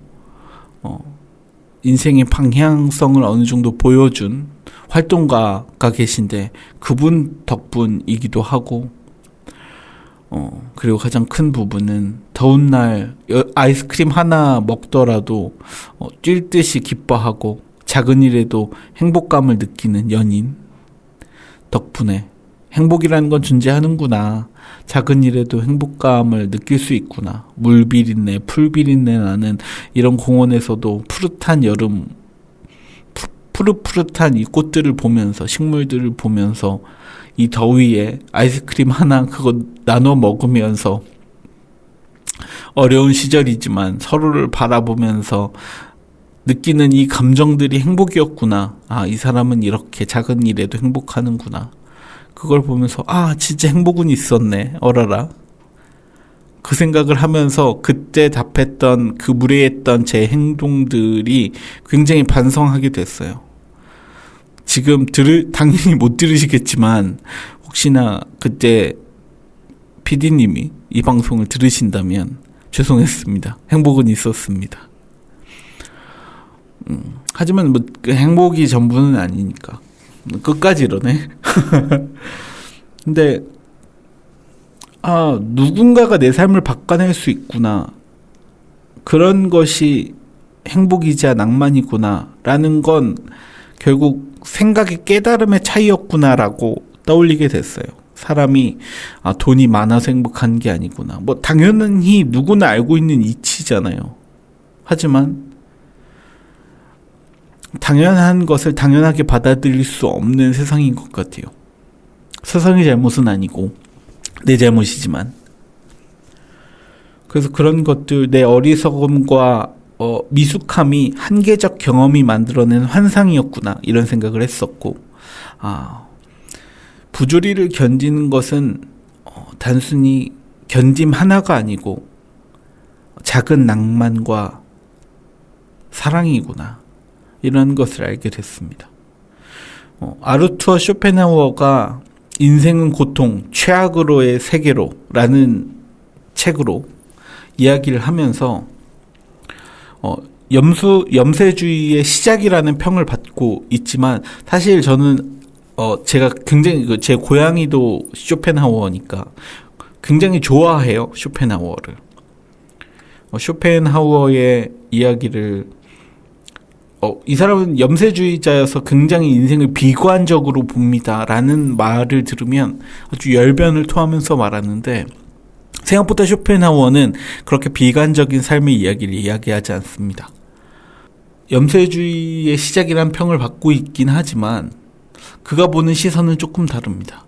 인생의 방향성을 어느 정도 보여준 활동가가 계신데 그분 덕분이기도 하고 그리고 가장 큰 부분은 더운 날 아이스크림 하나 먹더라도 뛸 듯이 기뻐하고 작은 일에도 행복감을 느끼는 연인 덕분에 행복이라는 건 존재하는구나. 작은 일에도 행복감을 느낄 수 있구나. 물 비린내, 풀 비린내 나는 이런 공원에서도 푸릇한 여름, 푸릇푸릇한 이 꽃들을 보면서 식물들을 보면서 이 더위에 아이스크림 하나 그거 나눠 먹으면서 어려운 시절이지만 서로를 바라보면서 느끼는 이 감정들이 행복이었구나. 아, 이 사람은 이렇게 작은 일에도 행복하는구나. 그걸 보면서 진짜 행복은 있었네. 어라라. 그 생각을 하면서 그때 답했던 그 무례했던 제 행동들이 굉장히 반성하게 됐어요. 지금 당연히 못 들으시겠지만 혹시나 그때 PD님이 이 방송을 들으신다면 죄송했습니다. 행복은 있었습니다. 하지만 그 행복이 전부는 아니니까 끝까지 이러네. 근데 누군가가 내 삶을 바꿔낼 수 있구나. 그런 것이 행복이자 낭만이구나 라는 건 결국 생각의 깨달음의 차이였구나라고 떠올리게 됐어요. 사람이 돈이 많아서 행복한 게 아니구나. 뭐 당연히 누구나 알고 있는 이치잖아요. 하지만 당연한 것을 당연하게 받아들일 수 없는 세상인 것 같아요. 세상의 잘못은 아니고 내 잘못이지만. 그래서 그런 것들, 내 어리석음과 미숙함이 한계적 경험이 만들어낸 환상이었구나 이런 생각을 했었고, 부조리를 견디는 것은 단순히 견딤 하나가 아니고 작은 낭만과 사랑이구나 이런 것을 알게 됐습니다. 아르투어 쇼펜하우어가 인생은 고통, 최악으로의 세계로 라는 책으로 이야기를 하면서 염세주의의 시작이라는 평을 받고 있지만 사실 저는 제가 굉장히 제 고양이도 쇼펜하우어니까 굉장히 좋아해요. 쇼펜하우어를. 쇼펜하우어의 이야기를 이 사람은 염세주의자여서 굉장히 인생을 비관적으로 봅니다 라는 말을 들으면 아주 열변을 토하면서 말하는데, 생각보다 쇼펜하우어는 그렇게 비관적인 삶의 이야기를 이야기하지 않습니다. 염세주의의 시작이란 평을 받고 있긴 하지만 그가 보는 시선은 조금 다릅니다.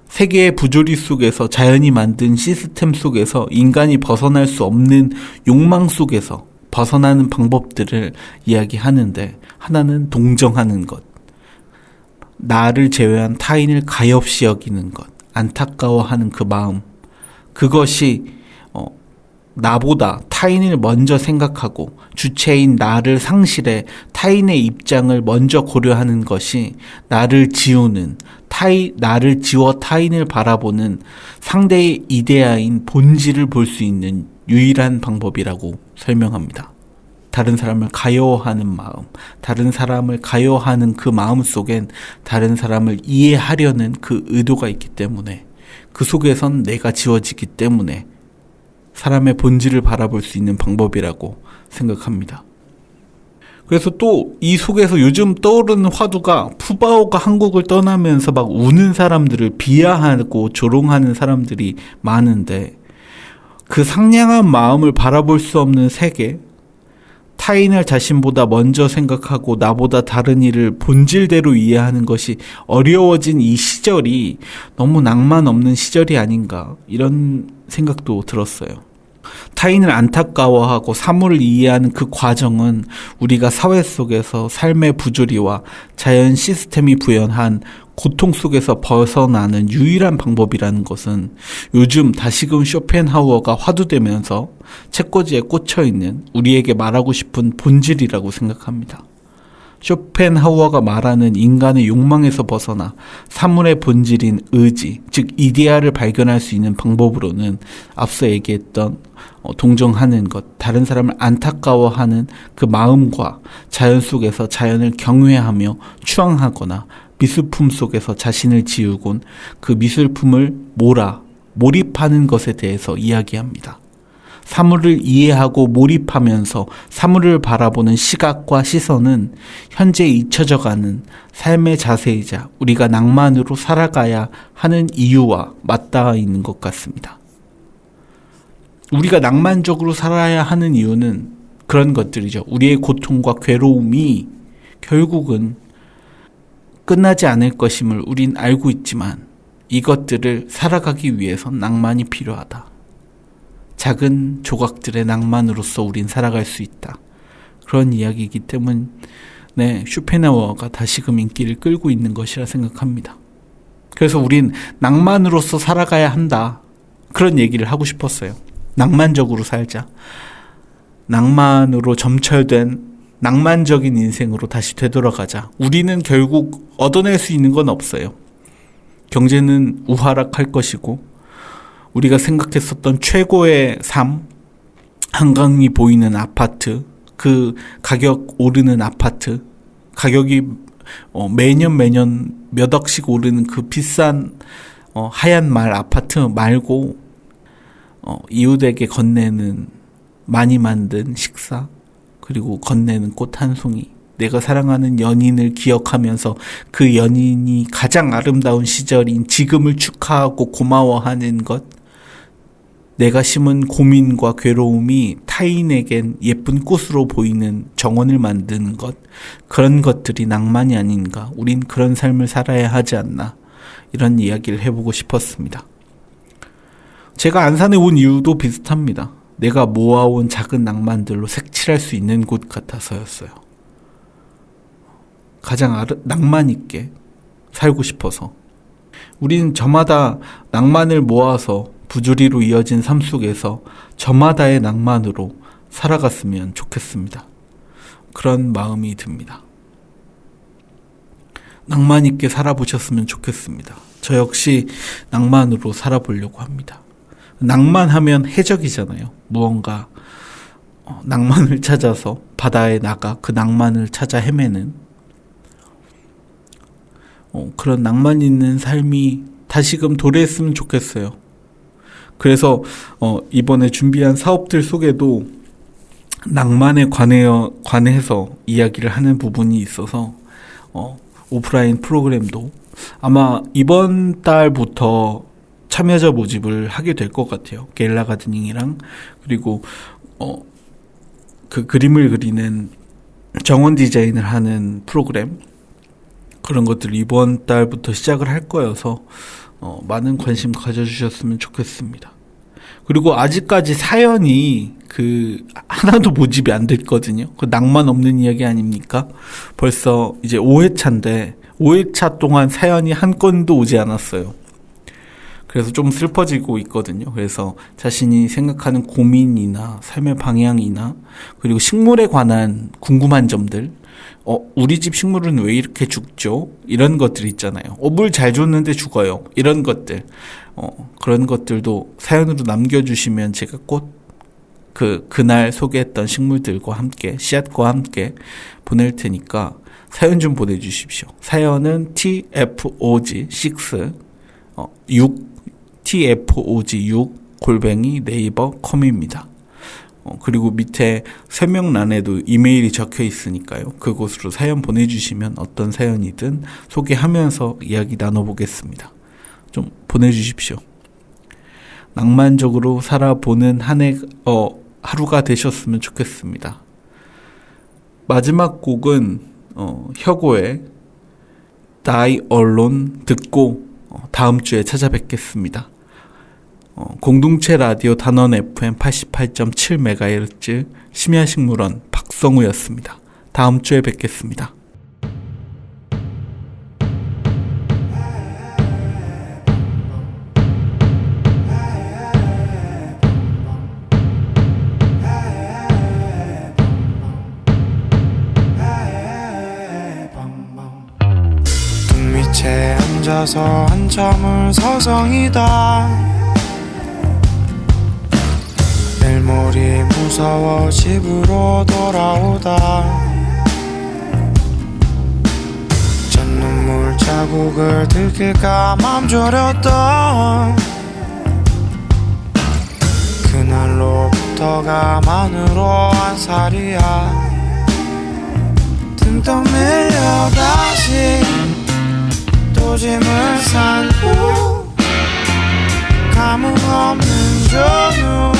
세계의 부조리 속에서, 자연이 만든 시스템 속에서 인간이 벗어날 수 없는 욕망 속에서 벗어나는 방법들을 이야기하는데, 하나는 동정하는 것, 나를 제외한 타인을 가엾이 여기는 것, 안타까워하는 그 마음, 그것이 나보다 타인을 먼저 생각하고 주체인 나를 상실해 타인의 입장을 먼저 고려하는 것이 나를 지우는, 나를 지워 타인을 바라보는 상대의 이데아인 본질을 볼 수 있는 유일한 방법이라고 설명합니다. 다른 사람을 가여워하는 마음, 다른 사람을 가여워하는 그 마음 속엔 다른 사람을 이해하려는 그 의도가 있기 때문에, 그 속에선 내가 지워지기 때문에 사람의 본질을 바라볼 수 있는 방법이라고 생각합니다. 그래서 또 이 속에서 요즘 떠오르는 화두가, 푸바오가 한국을 떠나면서 막 우는 사람들을 비하하고 조롱하는 사람들이 많은데, 그 상냥한 마음을 바라볼 수 없는 세계, 타인을 자신보다 먼저 생각하고 나보다 다른 이를 본질대로 이해하는 것이 어려워진 이 시절이 너무 낭만 없는 시절이 아닌가, 이런 생각도 들었어요. 타인을 안타까워하고 사물을 이해하는 그 과정은 우리가 사회 속에서 삶의 부조리와 자연 시스템이 부연한 고통 속에서 벗어나는 유일한 방법이라는 것은 요즘 다시금 쇼펜하우어가 화두되면서 책꽂이에 꽂혀있는 우리에게 말하고 싶은 본질이라고 생각합니다. 쇼펜하우어가 말하는 인간의 욕망에서 벗어나 사물의 본질인 의지, 즉 이데아를 발견할 수 있는 방법으로는 앞서 얘기했던 동정하는 것, 다른 사람을 안타까워하는 그 마음과 자연 속에서 자연을 경외하며 추앙하거나 미술품 속에서 자신을 지우곤 그 미술품을 몰입하는 것에 대해서 이야기합니다. 사물을 이해하고 몰입하면서 사물을 바라보는 시각과 시선은 현재 잊혀져가는 삶의 자세이자 우리가 낭만으로 살아가야 하는 이유와 맞닿아 있는 것 같습니다. 우리가 낭만적으로 살아야 하는 이유는 그런 것들이죠. 우리의 고통과 괴로움이 결국은 끝나지 않을 것임을 우린 알고 있지만 이것들을 살아가기 위해선 낭만이 필요하다. 작은 조각들의 낭만으로서 우린 살아갈 수 있다. 그런 이야기이기 때문에 쇼펜하우어가 다시금 인기를 끌고 있는 것이라 생각합니다. 그래서 우린 낭만으로서 살아가야 한다. 그런 얘기를 하고 싶었어요. 낭만적으로 살자. 낭만으로 점철된 낭만적인 인생으로 다시 되돌아가자. 우리는 결국 얻어낼 수 있는 건 없어요. 경제는 우하락할 것이고 우리가 생각했었던 최고의 삶, 한강이 보이는 아파트, 그 가격 오르는 아파트, 가격이 매년 몇 억씩 오르는 그 비싼 하얀 말 아파트 말고 이웃에게 건네는 많이 만든 식사, 그리고 건네는 꽃 한 송이, 내가 사랑하는 연인을 기억하면서 그 연인이 가장 아름다운 시절인 지금을 축하하고 고마워하는 것, 내가 심은 고민과 괴로움이 타인에겐 예쁜 꽃으로 보이는 정원을 만드는 것, 그런 것들이 낭만이 아닌가, 우린 그런 삶을 살아야 하지 않나, 이런 이야기를 해보고 싶었습니다. 제가 안산에 온 이유도 비슷합니다. 내가 모아온 작은 낭만들로 색칠할 수 있는 곳 같아서였어요. 가장 낭만 있게 살고 싶어서. 우리는 저마다 낭만을 모아서 부조리로 이어진 삶 속에서 저마다의 낭만으로 살아갔으면 좋겠습니다. 그런 마음이 듭니다. 낭만 있게 살아보셨으면 좋겠습니다. 저 역시 낭만으로 살아보려고 합니다. 낭만하면 해적이잖아요. 무언가 낭만을 찾아서 바다에 나가 그 낭만을 찾아 헤매는 그런 낭만 있는 삶이 다시금 도래했으면 좋겠어요. 그래서 이번에 준비한 사업들 속에도 낭만에 관해서 이야기를 하는 부분이 있어서 오프라인 프로그램도 아마 이번 달부터 참여자 모집을 하게 될 것 같아요. 게릴라 가드닝이랑 그리고 그 그림을 그리는 정원 디자인을 하는 프로그램 그런 것들 이번 달부터 시작을 할 거여서 많은 관심 가져주셨으면 좋겠습니다. 그리고 아직까지 사연이 하나도 모집이 안 됐거든요. 그 낭만 없는 이야기 아닙니까? 벌써 이제 5회차인데 5회차 동안 사연이 한 건도 오지 않았어요. 그래서 좀 슬퍼지고 있거든요. 그래서 자신이 생각하는 고민이나 삶의 방향이나 그리고 식물에 관한 궁금한 점들, 우리 집 식물은 왜 이렇게 죽죠? 이런 것들 있잖아요. 물 잘 줬는데 죽어요. 이런 것들, 그런 것들도 사연으로 남겨주시면 제가 곧 그날 소개했던 식물들과 함께, 씨앗과 함께 보낼 테니까 사연 좀 보내주십시오. 사연은 tfog6 네이버컴입니다. 그리고 밑에 설명란에도 이메일이 적혀 있으니까요. 그곳으로 사연 보내주시면 어떤 사연이든 소개하면서 이야기 나눠보겠습니다. 좀 보내주십시오. 낭만적으로 살아보는 하루가 되셨으면 좋겠습니다. 마지막 곡은 혁오의 Die Alone 듣고 다음 주에 찾아뵙겠습니다. 공동체 라디오 단원 FM 88.7MHz 심야식물원 박성우였습니다. 다음 주에 뵙겠습니다. 밑에 앉아서 한참을 서성이다. 일몰이 무서워 집으로 돌아오다. 전 눈물 자국을 들킬까 맘 졸였던 그날로부터가 만으로 한 살이야. 등 떠밀려 다시 또 짐을 산 후 감흥 없는 전후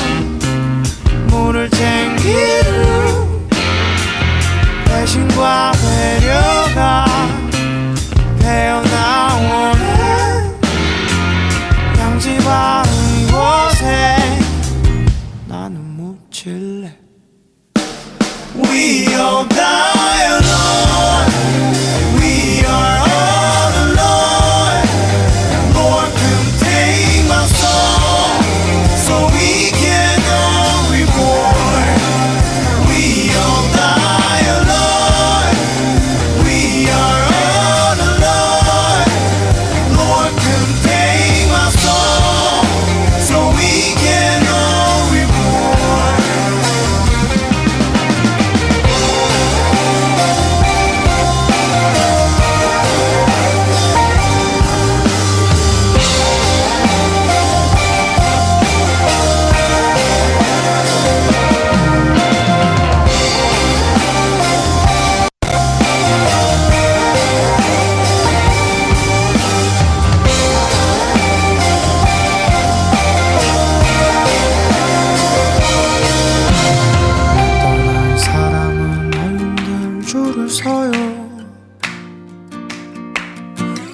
물을 챙기는 배신과 배려가 배어나오는 양지 바른 곳에 나는 묻힐래. We all die alone. We are all alone. Lord, come take my soul so we can all reborn. We all die alone. We are all alone. Lord, come take my soul so we can all reborn. 떠난 사람은 얼른 줄을 서요.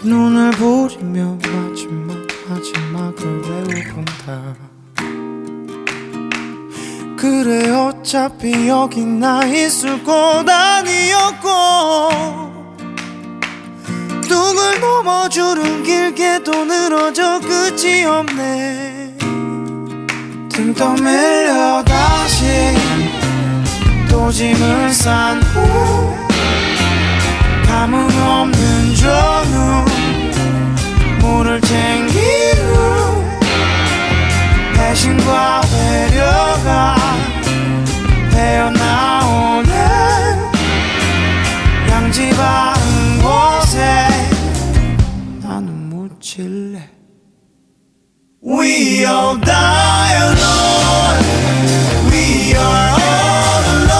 눈을 부리며 마지막을 외워본다. 그래 어차피 여긴 나 있을 곳 아니었고 뚝을 넘어 줄은 길게도 늘어져 끝이 없네. 등 떠밀려 다시 또 짐을 싼 후 감흥 없는 전후 물을 챙기는 배신과 배려가 배어나오는 양지 바른 곳에 나는 묻힐래. We all die alone. We are all alone.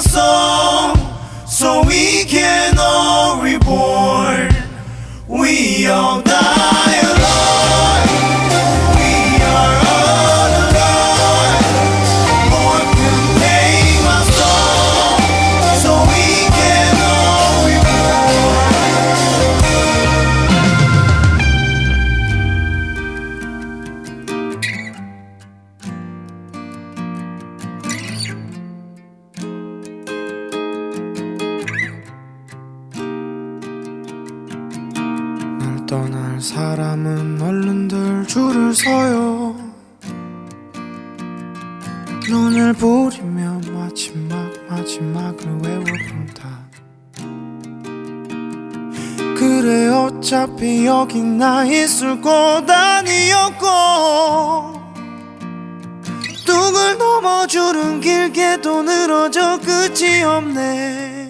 song so we can all reborn. We all die alone. We are all alone. Lord can take my soul so we can all reborn. 날 떠날 사람은 얼른들 줄을 서요. 눈을 부리며 마지막을 외워본다. 그래 어차피 여긴 나 있을 곳 아니었고 뚝을 넘어 줄은 길게도 늘어져 끝이 없네.